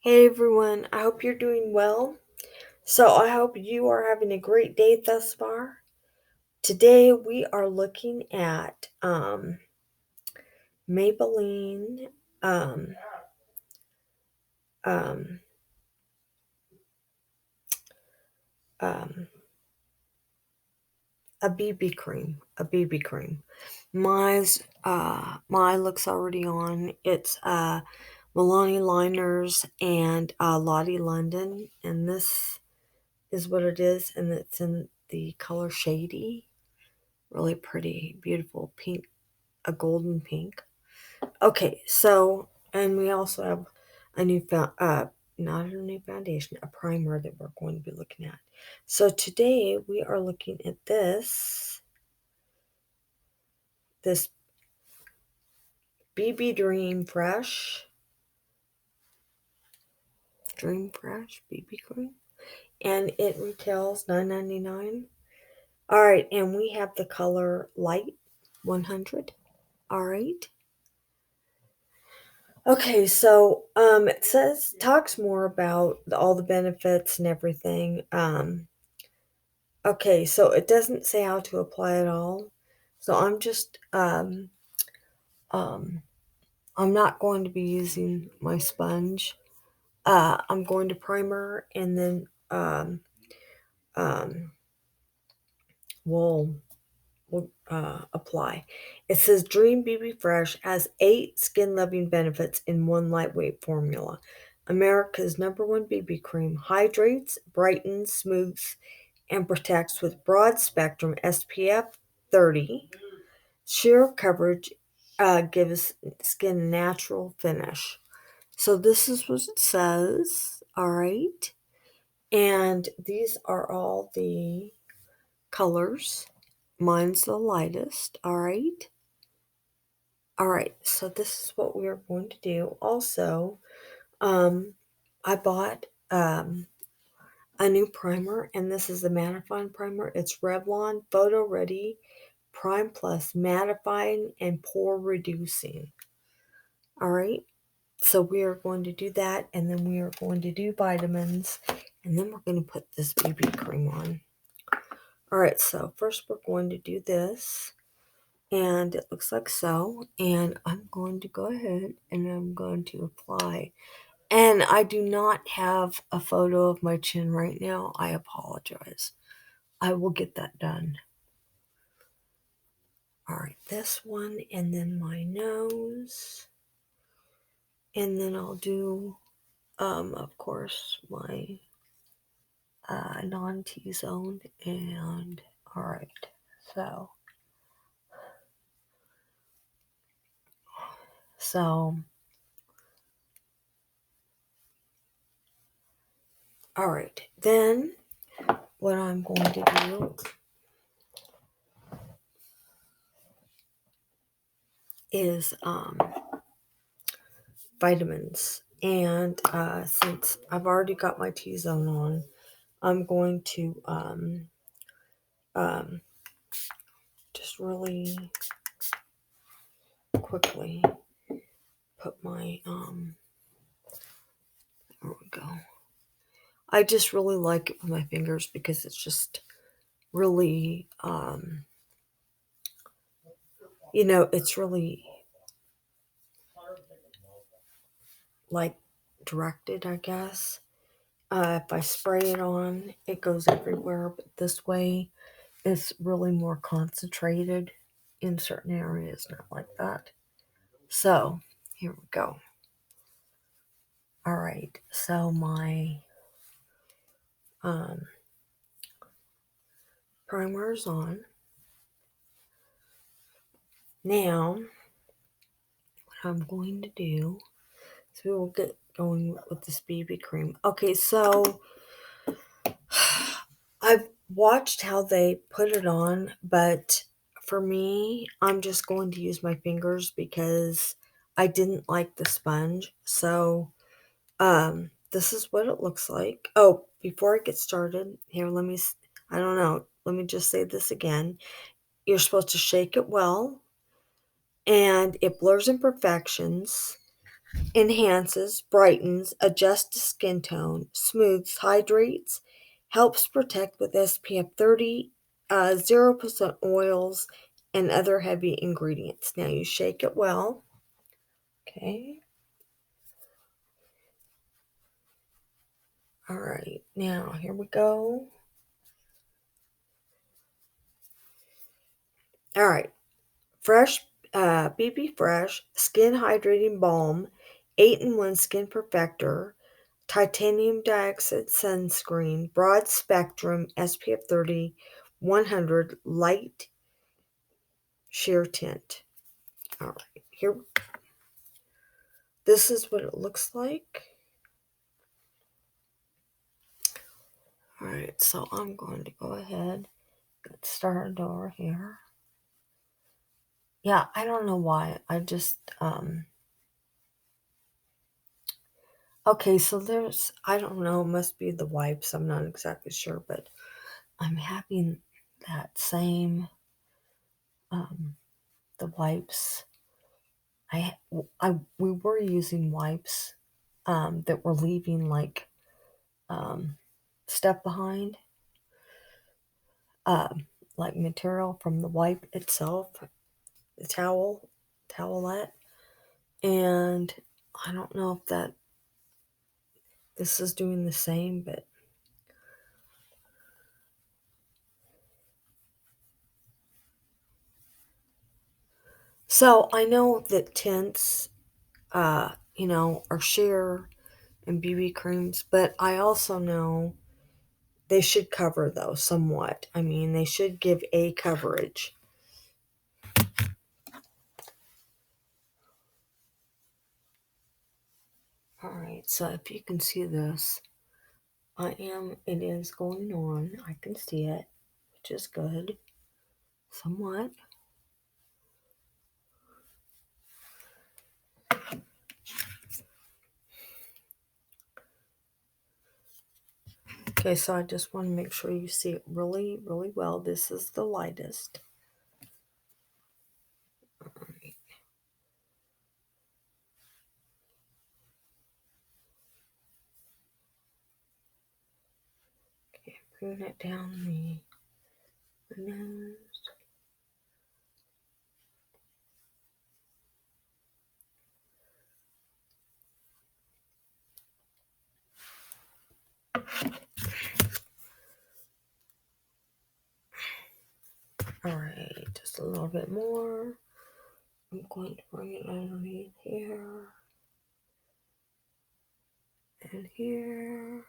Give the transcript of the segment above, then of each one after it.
Hey everyone, I hope you're doing well. So, I hope you are having a great day thus far. Today we are looking at Maybelline um, um, um, a BB cream. A BB cream. Mine looks already on. It's Milani liners and Lotte London, and this is what it is, and it's in the color Shady. Really pretty, beautiful pink, a golden pink. Okay, so and we also have a not a new foundation, a primer that we're going to be looking at. So today we are looking at this BB Dream Fresh BB cream, and it retails $9.99. All right, and we have the color Light 100. All right. Okay, so it says talks more about all the benefits and everything. Okay, so it doesn't say how to apply it all. So um I'm not going to be using my sponge. I'm going to primer and then um we'll apply. It says Dream BB Fresh has 8 skin loving benefits in one lightweight formula. America's #1 BB cream hydrates, brightens, smooths, and protects with broad spectrum SPF 30. Sheer coverage gives skin a natural finish. So this is what it says. All right. And these are all the colors. Mine's the lightest. All right. All right. So this is what we are going to do. Also, um, I bought a new primer, and this is the mattifying primer. It's Revlon Photo Ready Prime Plus Mattifying and Pore Reducing. All right. So we are going to do that, and then we are going to do vitamins, and then we're going to put this BB cream on. All right. So first we're going to do this. And it looks like so. And I'm going to go ahead and I'm going to apply. And I do not have a photo of my chin right now. I apologize. I will get that done. All right, this one, and then my nose. And then I'll do, of course, my non T zone. And all right, so, so, all right. Then what I'm going to do is vitamins. And since I've already got my T zone on, I'm going to um, just really quickly put my there we go. I just really like it with my fingers because it's just really it's really like directed, I guess. If I spray it on, it goes everywhere, but this way it's really more concentrated in certain areas, not like that. So here we go. All right, so my um, primer is on. Now, what I'm going to do is we will get going with this BB cream. Okay, so I've watched how they put it on, but for me, I'm just going to use my fingers because I didn't like the sponge. So, this is what it looks like. Oh, before I get started, here, I don't know, let me just say this again. You're supposed to shake it well, and it blurs imperfections. enhances, brightens, adjusts skin tone, smooths, hydrates, helps protect with SPF 30, 0% oils, and other heavy ingredients. Now you shake it well. Okay. All right. Now here we go. All right. Fresh, BB Fresh Skin Hydrating Balm, 8-in-1 Skin Perfector, titanium dioxide sunscreen, broad spectrum SPF 30, 100 light sheer tint. All right, here, this is what it looks like. All right, so I'm going to go ahead, get started over here. Yeah, I don't know why. I just, okay, so there's, I don't know, must be the wipes. I'm not exactly sure, but I'm having that same, um, the wipes. We were using wipes, that were leaving like, um, stuff behind, like material from the wipe itself, the towelette. And I don't know if this is doing the same, but so I know that tints, are sheer and BB creams, but I also know they should cover though somewhat. I mean, they should give a coverage. All right, so if you can see this, it is going on. I can see it, which is good, somewhat. Okay, so I just want to make sure you see it really, really well. This is the lightest. All right. Okay, bring it down the nose. All right, just a little bit more. I'm going to bring it underneath here and here.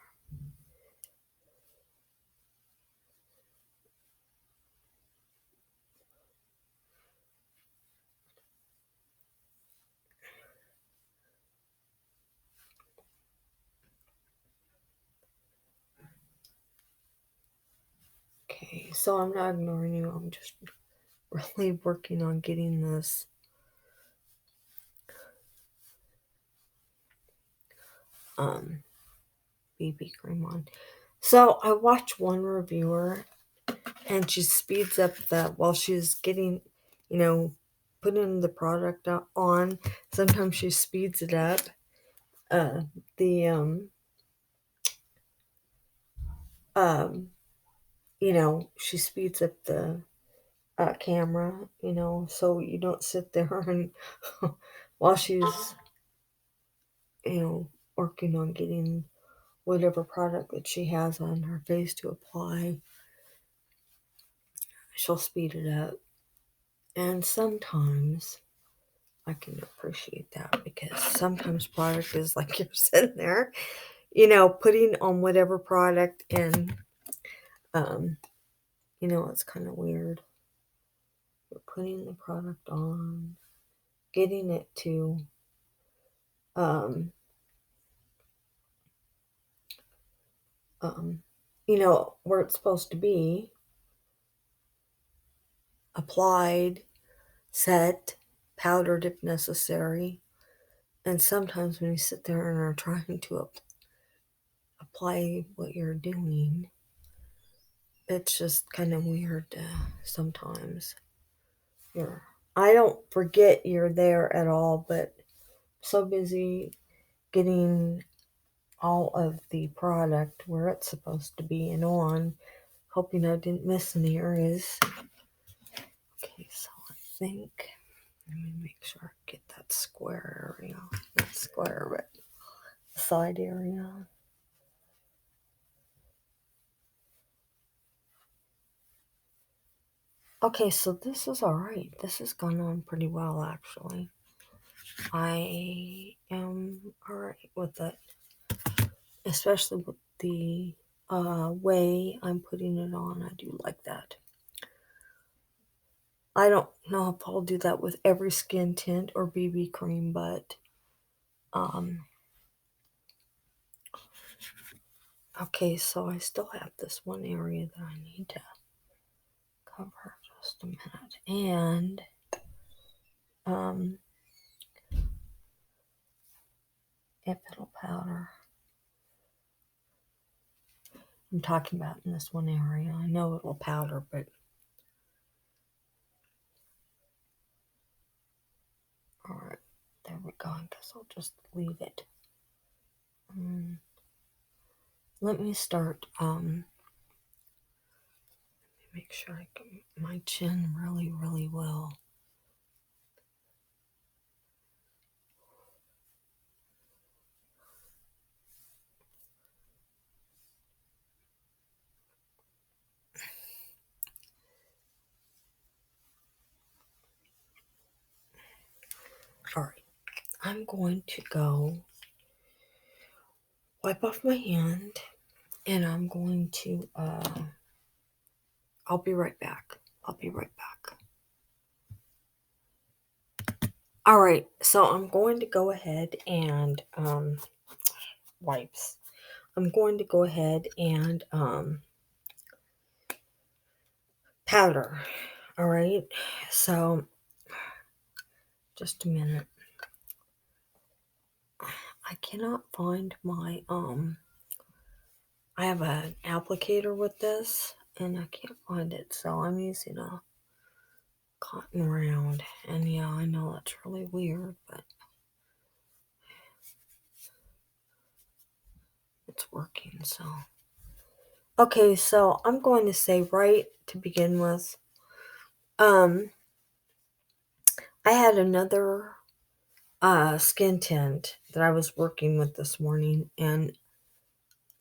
Okay, so I'm not ignoring you. I'm just really working on getting this BB cream on. So I watched one reviewer and she speeds up while she's getting, you know, putting the product on. Sometimes she speeds it up. Uh, the um, she speeds up the camera, so you don't sit there and while she's, working on getting whatever product that she has on her face to apply, she'll speed it up. And sometimes I can appreciate that because sometimes product is like you're sitting there, putting on whatever product and, um, it's kind of weird. You're putting the product on, getting it to, um, um, where it's supposed to be applied, set, powdered if necessary. And sometimes when you sit there and are trying to apply what you're doing, it's just kind of weird sometimes. I don't forget you're there at all, but so busy getting all of the product where it's supposed to be and on, hoping I didn't miss any areas. Okay, so I think, let me make sure I get that square area. Not square, but side area. Okay, so this is alright. This has gone on pretty well, actually. I am alright with it, especially with the way I'm putting it on. I do like that. I don't know if I'll do that with every skin tint or BB cream, but okay, so I still have this one area that I need to cover just a minute. And petal powder. I'm talking about in this one area. I know it will powder, but alright, there we go. I guess I'll just leave it. Let me start, make sure I get my chin really, really well. Alright, I'm going to go wipe off my hand and I'm going to, I'll be right back. I'll be right back. Alright, so I'm going to go ahead and, wipes. I'm going to go ahead and, powder. Alright, so, just a minute. I cannot find my, I have an applicator with this, and I can't find it, so I'm using a cotton round. And yeah, I know that's really weird, but it's working, so. Okay, so I'm going to say right to begin with, I had another skin tint that I was working with this morning, and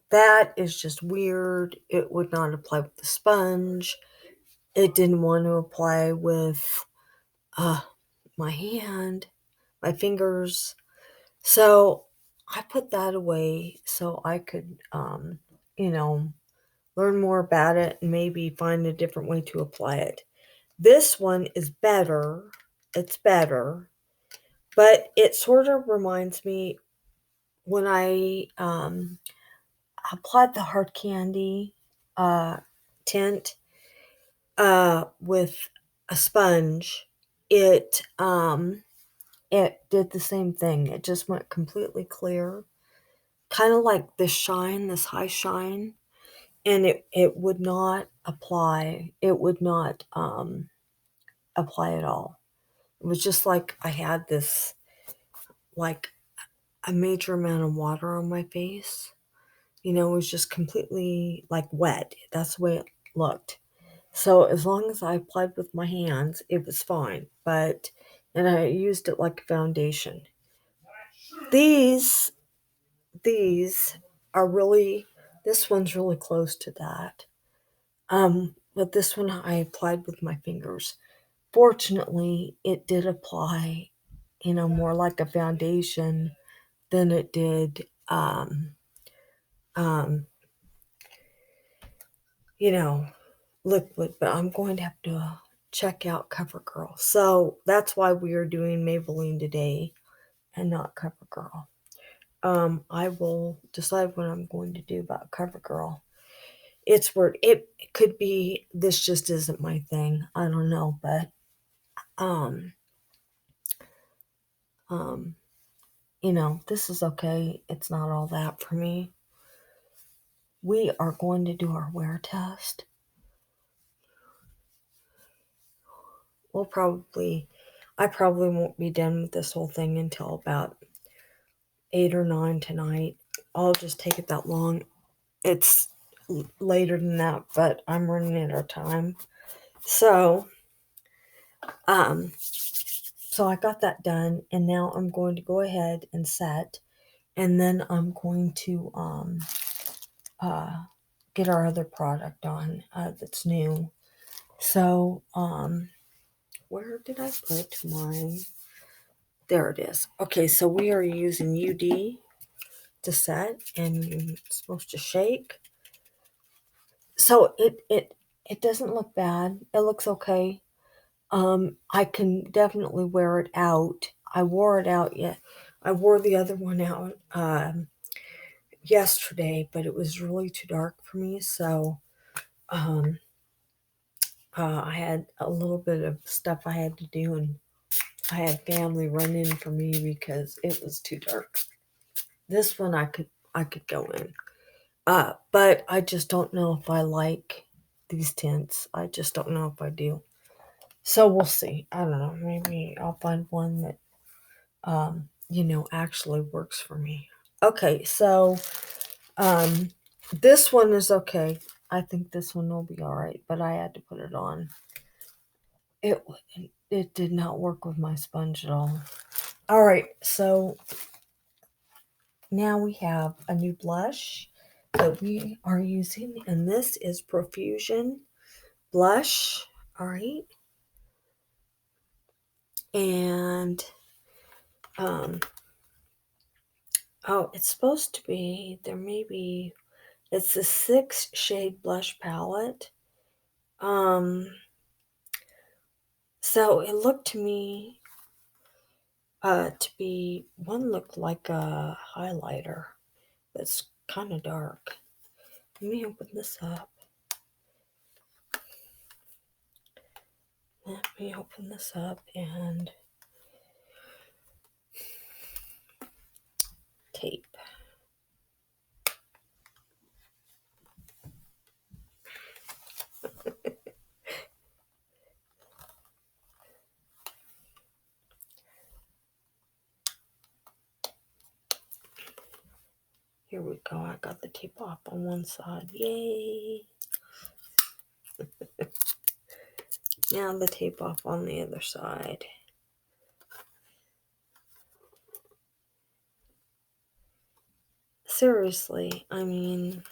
that is just weird. It would not apply with the sponge. It didn't want to apply with my hand, my fingers. So I put that away so I could, you know, learn more about it and maybe find a different way to apply it. This one is better. It's better, but it sort of reminds me when I applied the hard candy tint with a sponge. It did the same thing. It just went completely clear, kind of like this shine, this high shine, and it would not apply. It would not apply at all. It was just like I had this, like a major amount of water on my face. You know, it was just completely like wet. That's the way it looked. So as long as I applied with my hands, it was fine. And I used it like a foundation. These these are really, this one's really close to that. But this one I applied with my fingers. Fortunately, it did apply, more like a foundation than it did, um, you know, liquid. But I'm going to have to check out CoverGirl. So that's why we are doing Maybelline today and not CoverGirl. I will decide what I'm going to do about CoverGirl. It's weird. It could be this just isn't my thing. I don't know, but um um this is okay. It's not all that for me. We are going to do our wear test. I probably won't be done with this whole thing until about 8 or 9 tonight. I'll just take it that long. It's later than that, but I'm running out of time. So, so I got that done, and now I'm going to go ahead and set, and then I'm going to get our other product on that's new. So, where did I put my? There it is. Okay, so we are using UD to set, and it's supposed to shake. So it doesn't look bad. It looks okay. I can definitely wear it out. I wore it out yet. I wore the other one out yesterday, but it was really too dark for me. So I had a little bit of stuff I had to do, and I had family run in for me because it was too dark. This one I could go in, but I just don't know if I like these tints. I just don't know if I do. So we'll see. I don't know. Maybe I'll find one that actually works for me. Okay, so this one is okay. I think this one will be all right, but I had to put it on. It it did not work with my sponge at all. All right, so now we have a new blush that we are using, and this is Profusion Blush. All right, and oh, it's supposed to be there. Maybe it's a 6-shade blush palette. So it looked to me to be one looked like a highlighter that's kind of dark. Let me open this up. And tape. Here we go. I got the tape off on one side. Yay! Now the tape off on the other side. Seriously, I mean,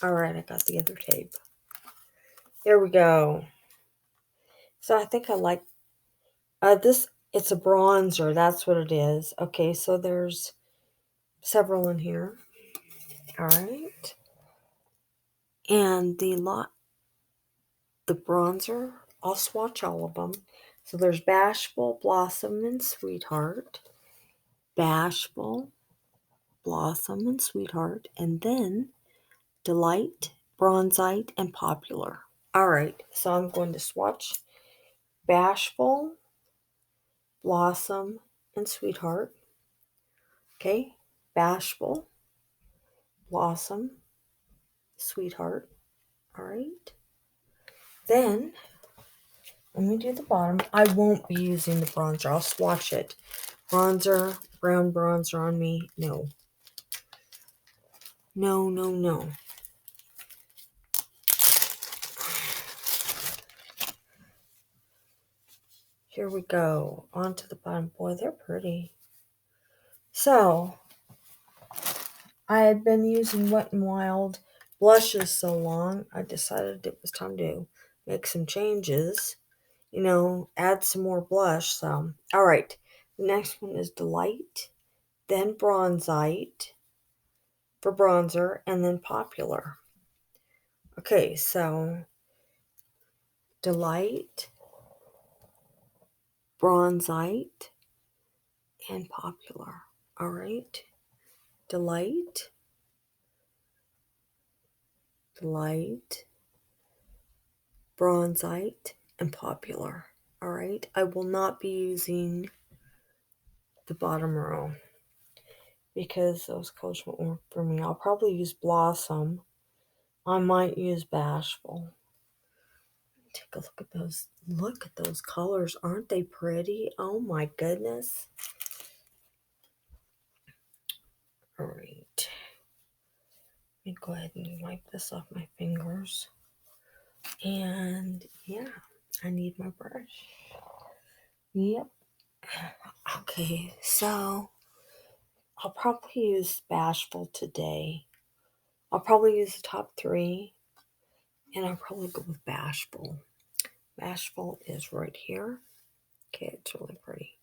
all right, I got the other tape. There we go. So I think I like this. It's a bronzer. That's what it is. Okay, so there's several in here. All right. And the bronzer, I'll swatch all of them. So there's Bashful, Blossom, and Sweetheart. Bashful, Blossom, and Sweetheart. And then Delight, Bronzite, and Popular. All right, so I'm going to swatch Bashful, Blossom, and Sweetheart. Okay, Bashful, Blossom, Sweetheart. All right. Then, let me do the bottom. I won't be using the bronzer. I'll swatch it. Bronzer, brown bronzer on me. No. No, no, no. Here we go. On to the bottom. Boy, they're pretty. So, I had been using Wet n Wild blushes so long, I decided it was time to make some changes. Add some more blush. So, all right. The next one is Delight, then Bronzite for bronzer, and then Popular. Okay, so Delight, Bronzite, and Popular. All right. Delight, Bronzite, and Popular. All right. I will not be using the bottom row because those colors won't work for me. I'll probably use Blossom. I might use Bashful. Take a look at those. Look at those colors. Aren't they pretty? Oh my goodness. All right. Let me go ahead and wipe this off my fingers. And yeah, I need my brush. Yep. Okay, so I'll probably use Bashful today. I'll probably use the top 3, and I'll probably go with Bashful. Bashful is right here. Okay, it's really pretty.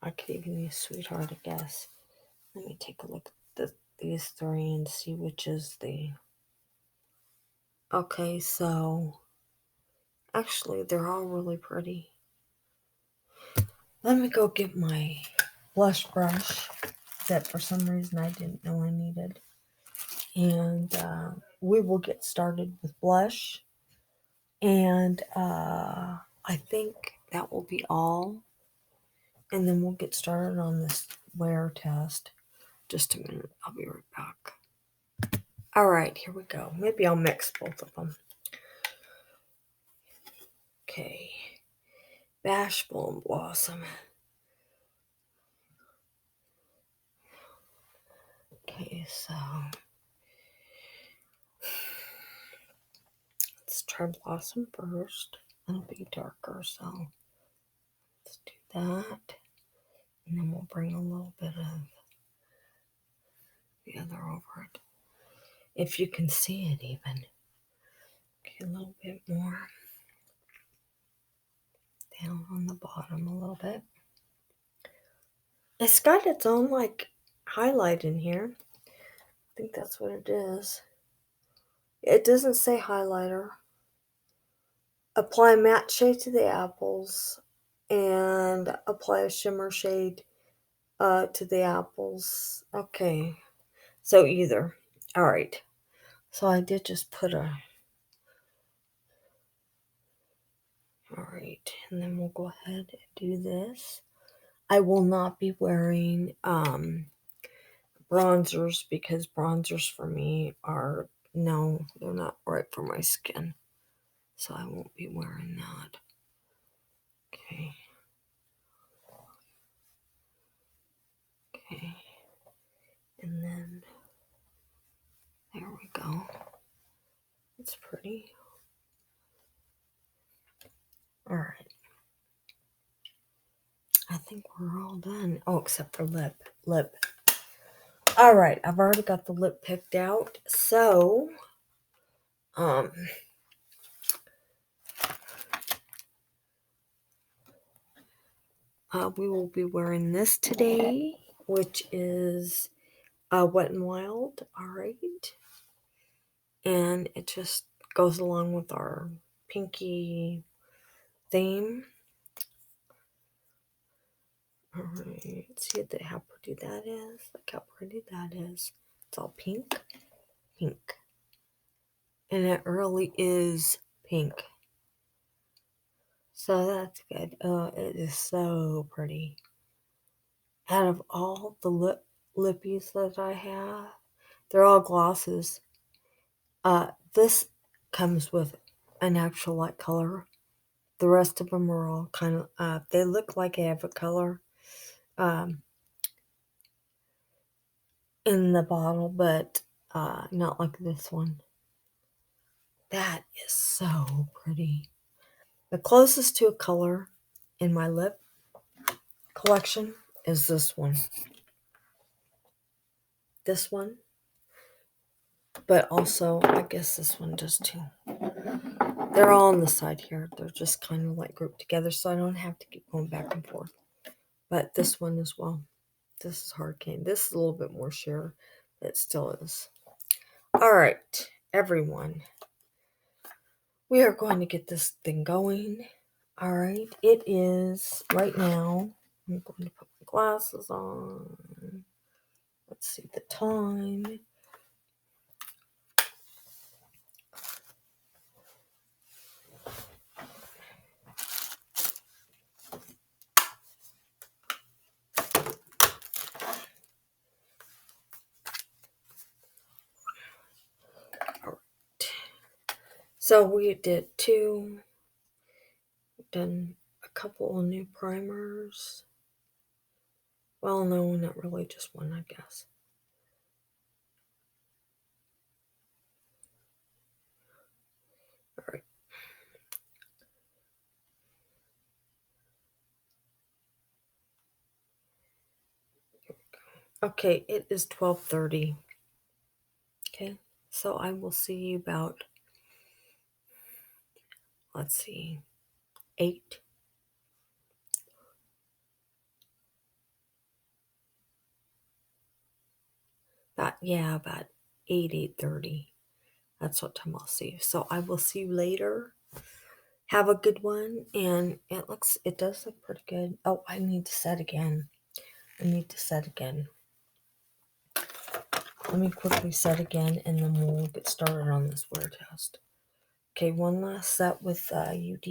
I could even use Sweetheart, I guess. Let me take a look at these 3 and see which is the... Okay, so actually they're all really pretty. Let me go get my blush brush that for some reason I didn't know I needed. And we will get started with blush. And I think that will be all. And then we'll get started on this wear test. Just a minute. I'll be right back. All right, here we go. Maybe I'll mix both of them. Okay. Bashful and Blossom. Okay, so let's try Blossom first. It'll be darker, so let's do that. And then we'll bring a little bit of the other over it. If you can see it even. Okay, a little bit more. Down on the bottom a little bit. It's got its own like highlight in here. I think that's what it is. It doesn't say highlighter. Apply matte shade to the apples and apply a shimmer shade to the apples. Okay, so either. All right. So I did just put a... All right, and then we'll go ahead and do this. I will not be wearing bronzers because bronzers for me are... No, they're not right for my skin. So I won't be wearing that. Okay. Okay. And then there we go. It's pretty. All right. I think we're all done. Oh, except for lip. Lip. All right. I've already got the lip picked out. So, we will be wearing this today, which is Wet n Wild. All right. And it just goes along with our pinky theme. All right. See how pretty that is. Look how pretty that is. It's all pink. Pink. And it really is pink. So that's good. It is so pretty. Out of all the lippies that I have, they're all glosses. This comes with an actual light color. The rest of them are all kind of, they look like they have a color in the bottle, but not like this one. That is so pretty. The closest to a color in my lip collection is this one. This one. But also, I guess this one does too. They're all on the side here. They're just kind of like grouped together, so I don't have to keep going back and forth. But this one as well. This is Hurricane. This is a little bit more sheer. It still is. All right, everyone. We are going to get this thing going. All right. It is right now. I'm going to put my glasses on. Let's see the time. So we did two, done a couple of new primers. Well, no, not really, just one, I guess. All right. Okay, it is 12:30. Okay, so I will see you about, let's see, 8. About 8, 8:30. That's what time I'll see you. So I will see you later. Have a good one. And it does look pretty good. Oh, I need to set again. Let me quickly set again, and then we'll get started on this wear test. Okay, one last set with UD.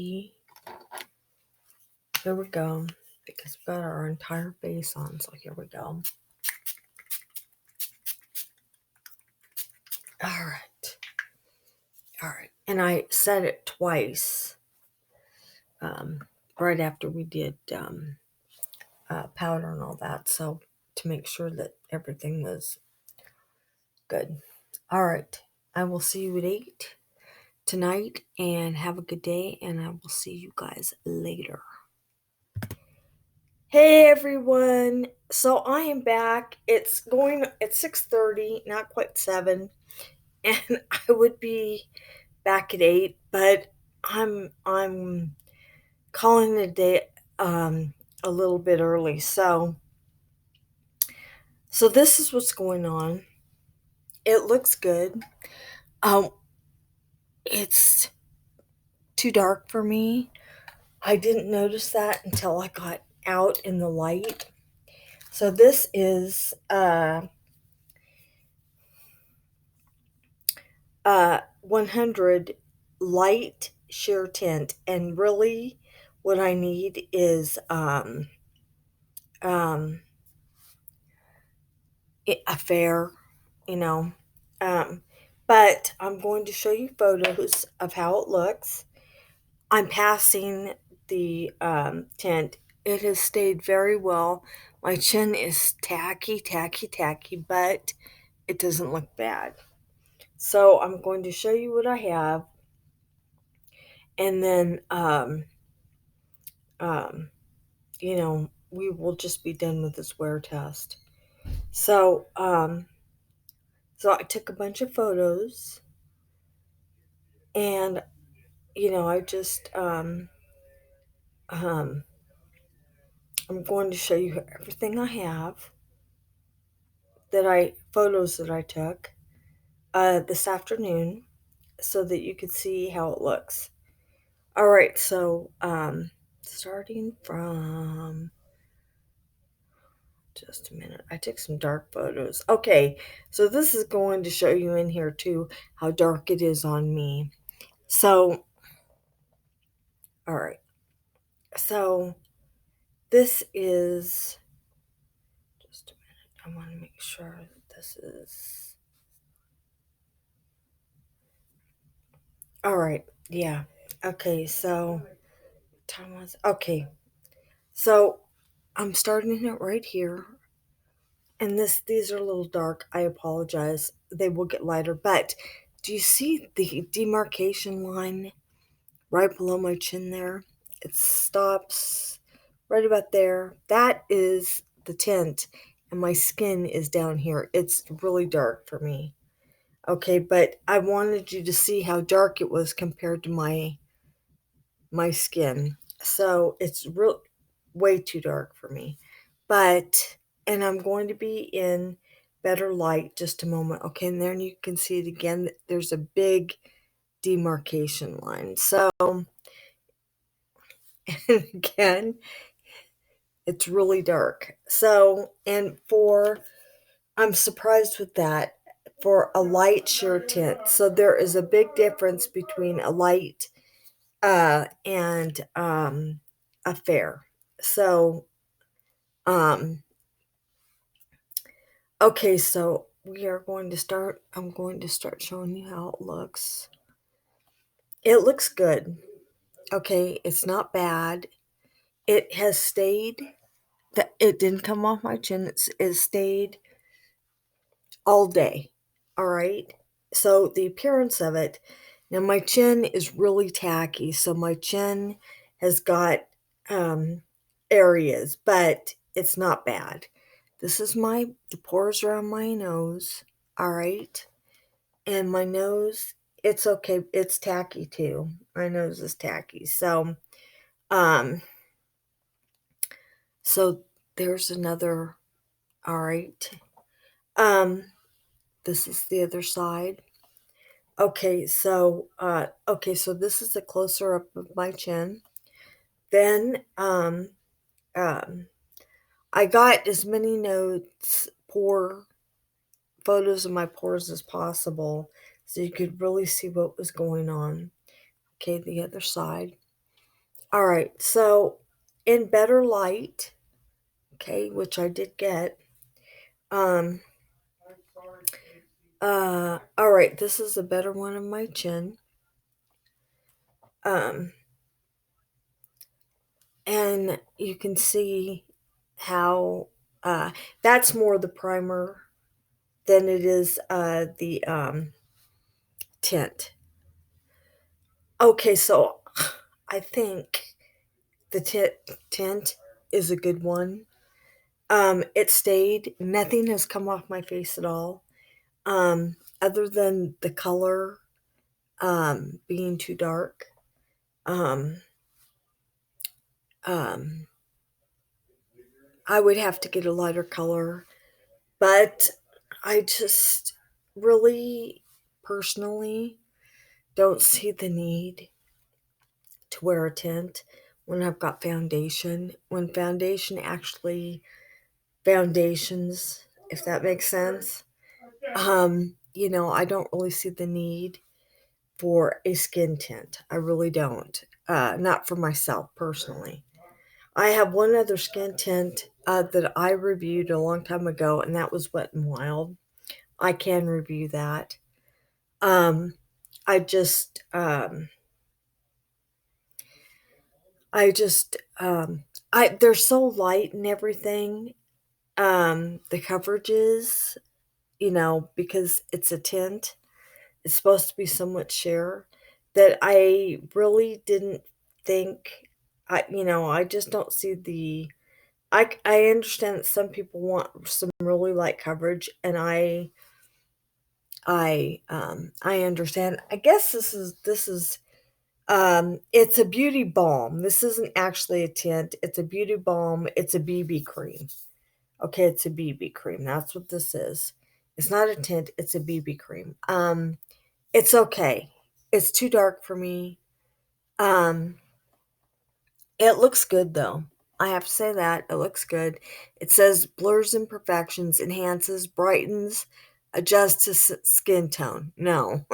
Here we go. Because we've got our entire base on, so here we go. All right. And I set it twice right after we did powder and all that, so to make sure that everything was good. All right. I will see you at 8 tonight, and have a good day, and I will see you guys later. Hey everyone. So I am back. It's 6:30, not quite 7, and I would be back at 8, but I'm calling it a day a little bit early. So this is what's going on. It looks good. Um it's too dark for me. I didn't notice that until I got out in the light. So this is 100 light sheer tint, and really what I need is um a fair, you know. Um but I'm going to show you photos of how it looks. I'm passing the tint. It has stayed very well. My chin is tacky, tacky, tacky, but it doesn't look bad. So I'm going to show you what I have, and then um, we will just be done with this wear test. So I took a bunch of photos, and I just um, I'm going to show you everything I have photos that I took this afternoon, so that you could see how it looks. All right, so starting from, just a minute, I took some dark photos. Okay, so this is going to show you in here too how dark it is on me. So, all right, so this is, just a minute, I want to make sure that this is, all right, yeah. Okay, so time was, okay, so I'm starting it right here. And these are a little dark. I apologize. They will get lighter. But do you see the demarcation line right below my chin there? It stops right about there. That is the tint, and my skin is down here. It's really dark for me. Okay, but I wanted you to see how dark it was compared to my skin. So it's real way too dark for me. And I'm going to be in better light just a moment. Okay, and then you can see it again. There's a big demarcation line. So again, it's really dark. So, I'm surprised with that for a light sheer tint. So there is a big difference between a light and a fair. So um okay, so we are going to start. I'm going to start showing you how it looks. It looks good. Okay, it's not bad. It has stayed. That it didn't come off my chin. It stayed all day. All right. So the appearance of it. Now my chin is really tacky, so my chin has got um, areas, but it's not bad. This is the pores around my nose. All right, and my nose. It's okay. It's tacky too. My nose is tacky. Um, so there's another. All right. Um, this is the other side. Okay, so this is a closer up of my chin. Then um I got as many notes pore photos of my pores as possible so you could really see what was going on. Okay, the other side. All right, so in better light, okay, which I did get. Um all right, this is a better one of my chin. Um and you can see how that's more the primer than it is the tint. Okay, so I think the tint is a good one. It stayed. Nothing has come off my face at all, other than the color being too dark. Um, um, I would have to get a lighter color, but I just really personally don't see the need to wear a tint when I've got foundation. When foundation actually foundations, if that makes sense. I don't really see the need for a skin tint. I really don't. Not for myself personally. I have one other skin tint that I reviewed a long time ago, and that was Wet and Wild. I can review that. Um, I just, um, I just, they're so light and everything. The coverages, because it's a tint, it's supposed to be so much sheer that I really didn't think, I just don't see I understand that some people want some really light coverage, and I understand. I guess it's a beauty balm. This isn't actually a tint. It's a beauty balm. It's a BB cream. Okay, it's a BB cream. That's what this is. It's not a tint. It's a BB cream. It's okay. It's too dark for me. Um, it looks good though. I have to say that it looks good. It says blurs imperfections, enhances, brightens, adjusts to skin tone. No,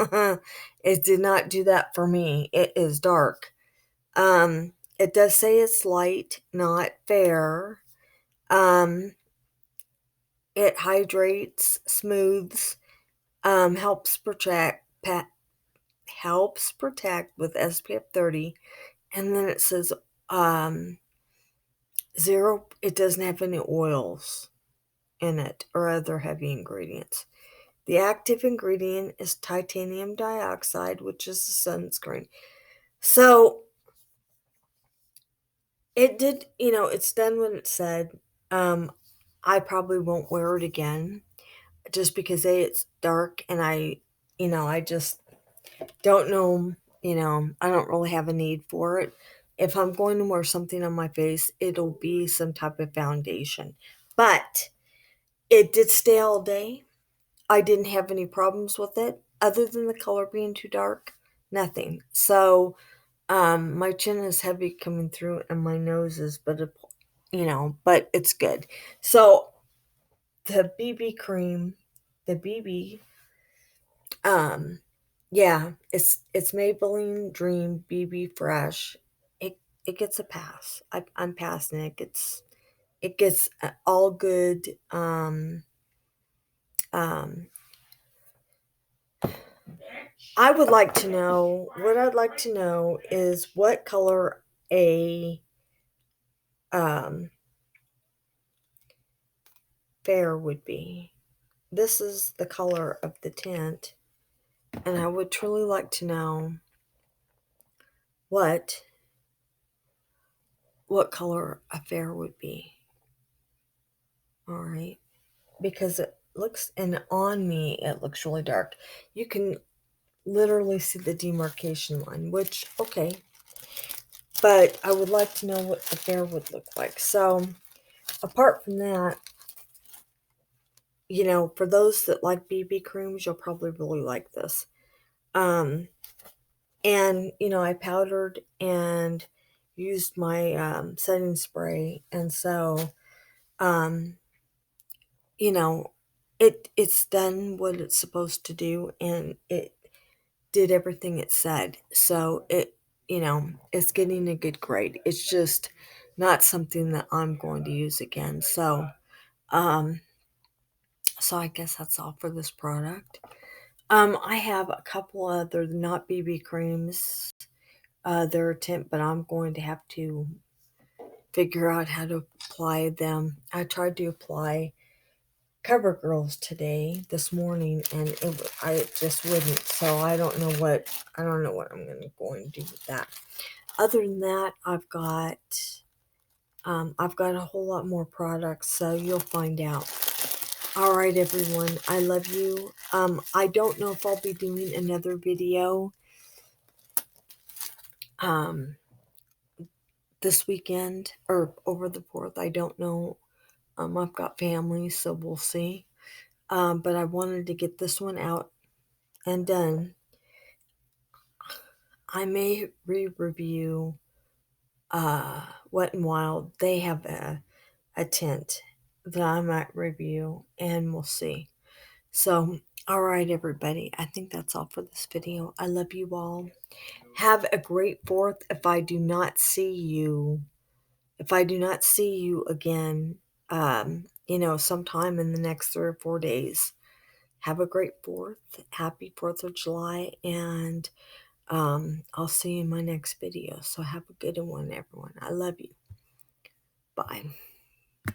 it did not do that for me. It is dark. It does say it's light, not fair. Um, it hydrates, smooths, helps protect with SPF 30, and then it says um, zero. It doesn't have any oils in it or other heavy ingredients. The active ingredient is titanium dioxide, which is a sunscreen. So it did, it's done what it said. Um, I probably won't wear it again just because it's dark and I just don't know, I don't really have a need for it. If I'm going to wear something on my face, it'll be some type of foundation. But it did stay all day. I didn't have any problems with it other than the color being too dark. Nothing. So, my chin is heavy coming through and my nose is, but it's good. So, the BB cream, the BB, um, yeah, it's Maybelline Dream BB Fresh. It gets a pass. I'm passing it. It gets all good. Um, I would like to know, what I'd like to know is what color a um, fair would be. This is the color of the tint, and I would truly like to know what color a fair would be. All right, because it looks, and on me it looks really dark. You can literally see the demarcation line, which, okay, but I would like to know what the fair would look like. So apart from that, for those that like BB creams, you'll probably really like this. Um, and, I powdered and used my setting spray. And so, um, you know, it's done what it's supposed to do, and it did everything it said. So it's getting a good grade. It's just not something that I'm going to use again. Um, so I guess that's all for this product. I have a couple other not BB creams. They're a tint, but I'm going to have to figure out how to apply them. I tried to apply CoverGirls this morning, and I just wouldn't. So I don't know what I'm going to do with that. Other than that, I've got a whole lot more products, so you'll find out. All right, everyone, I love you. I don't know if I'll be doing another video this weekend or over the 4th. I don't know. I've got family, so we'll see. But I wanted to get this one out and done. I may re-review Wet n Wild. They have a tint that I might review, and we'll see. So, all right, everybody. I think that's all for this video. I love you all. Have a great 4th. If I do not see you again, sometime in the next 3 or 4 days, have a great 4th. Happy 4th of July. And I'll see you in my next video. So have a good one, everyone. I love you. Bye.